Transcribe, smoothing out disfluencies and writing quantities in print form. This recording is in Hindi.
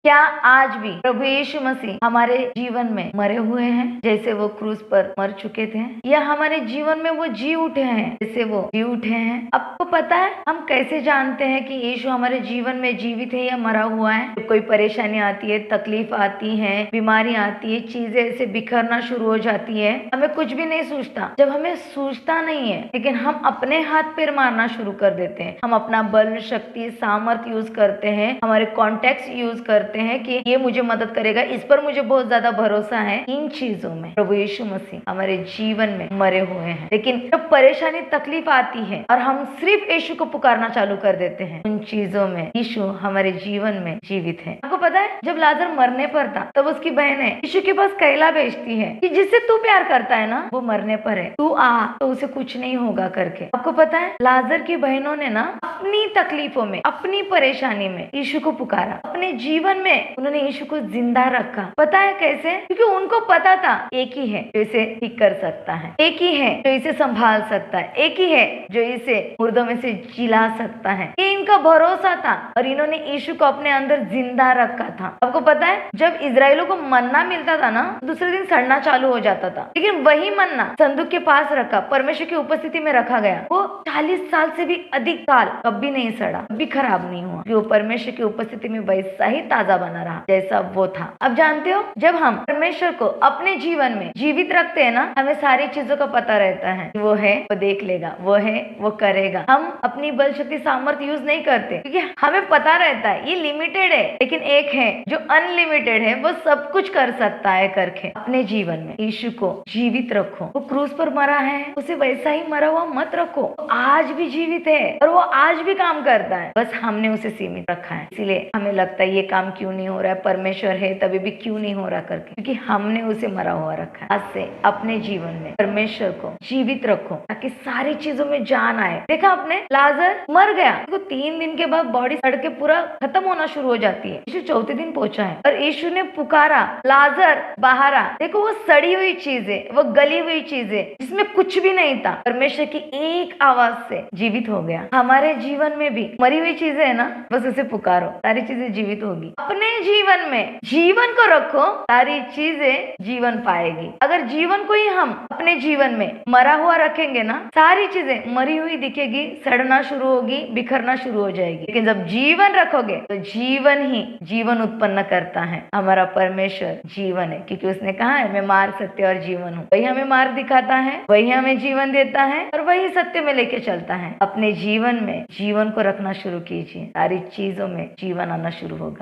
क्या आज भी प्रभु यीशु मसीह हमारे जीवन में मरे हुए हैं जैसे वो क्रूस पर मर चुके थे, या हमारे जीवन में वो जी उठे हैं जैसे वो जी उठे हैं? आपको पता है हम कैसे जानते हैं कि यीशु हमारे जीवन में जीवित है या मरा हुआ है? जब कोई परेशानी आती है, तकलीफ आती है, बीमारी आती है, चीजें ऐसे बिखरना शुरू हो जाती है, हमें कुछ भी नहीं सूझता। जब हमें सूझता नहीं है लेकिन हम अपने हाथ पैर मारना शुरू कर देते हैं, हम अपना बल, शक्ति, सामर्थ्य यूज करते हैं, हमारे कॉन्टेक्ट यूज करते हैं कि ये मुझे मदद करेगा, इस पर मुझे बहुत ज्यादा भरोसा है। इन चीजों में प्रभु यीशु मसीह हमारे जीवन में मरे हुए हैं। लेकिन जब परेशानी, तकलीफ आती है और हम सिर्फ यीशु को पुकारना चालू कर देते हैं, उन चीजों में यीशु हमारे जीवन में जीवित है। आपको पता है जब लाजर मरने पर था तब उसकी बहनें यीशु के पास कहला भेजती है कि जिससे तू प्यार करता है ना वो मरने पर है, तू आ तो उसे कुछ नहीं होगा करके। आपको पता है लाजर की बहनों ने ना अपनी तकलीफों में, अपनी परेशानी में यीशु को पुकारा, अपने जीवन में उन्होंने यीशु को जिंदा रखा। पता है कैसे? क्योंकि उनको पता था एक ही है जो इसे ठीक कर सकता है, एक ही है जो इसे संभाल सकता है, एक ही है जो इसे मुर्दों में से जिला सकता है। ये इनका भरोसा था और इन्होंने यीशु को अपने अंदर जिंदा रखा था। आपको पता है जब इजराइलों को मन्ना मिलता था ना, दूसरे दिन सड़ना चालू हो जाता था, लेकिन वही मन्ना संदूक के पास रखा, परमेश्वर की उपस्थिति में रखा गया, वो 40 साल से भी अधिक साल कभी नहीं सड़ा, कभी खराब नहीं हुआ। वो परमेश्वर की उपस्थिति में वैसा ही ताजा बना रहा जैसा वो था। अब जानते हो जब हम परमेश्वर को अपने जीवन में जीवित रखते हैं ना, हमें सारी चीजों का पता रहता है। वो है वो देख लेगा, वो है वो करेगा। हम अपनी बल, शक्ति, सामर्थ्य यूज नहीं करते क्योंकि हमें पता रहता है ये लिमिटेड है, लेकिन एक है जो अनलिमिटेड है, वो सब कुछ कर सकता है करके। अपने जीवन में यीशु को जीवित रखो। वो क्रूस पर मरा है, उसे वैसा ही मरा हुआ मत रखो। आज भी जीवित है और वो आज भी काम करता है, बस हमने उसे सीमित रखा है। इसीलिए हमें लगता है ये काम क्यों नहीं हो रहा है, परमेश्वर है तभी भी क्यों नहीं हो रहा करके, क्योंकि हमने उसे मरा हुआ रखा है। आज से अपने जीवन में परमेश्वर को जीवित रखो ताकि सारी चीजों में जान आए। देखा आपने, लाजर मर गया, देखो 3 दिन के बाद बॉडी सड़ के पूरा खत्म होना शुरू हो जाती है। यीशु 4थे दिन पहुंचा है और यीशु ने पुकारा, लाजर बाहर आ। देखो वो सड़ी हुई चीजें, वो गली हुई चीजें जिसमें कुछ भी नहीं था, परमेश्वर की एक आवाज से जीवित हो गया। हमारे जीवन में भी मरी हुई चीजें है ना, बस उसे पुकारो, सारी चीजें जीवित होगी। अपने जीवन में जीवन को रखो, सारी चीजें जीवन पाएगी। अगर जीवन को ही हम अपने जीवन में मरा हुआ रखेंगे ना, सारी चीजें मरी हुई दिखेगी, सड़ना शुरू होगी, बिखरना शुरू हो जाएगी। लेकिन जब जीवन रखोगे तो जीवन ही जीवन उत्पन्न करता है। हमारा परमेश्वर जीवन है, क्योंकि उसने कहा है मैं मार्ग, सत्य और जीवन हूँ। वही हमें मार्ग दिखाता है, वही हमें जीवन देता है और वही सत्य में लेके चलता है। अपने जीवन में जीवन को रखना शुरू कीजिए, सारी चीजों में जीवन आना शुरू होगा।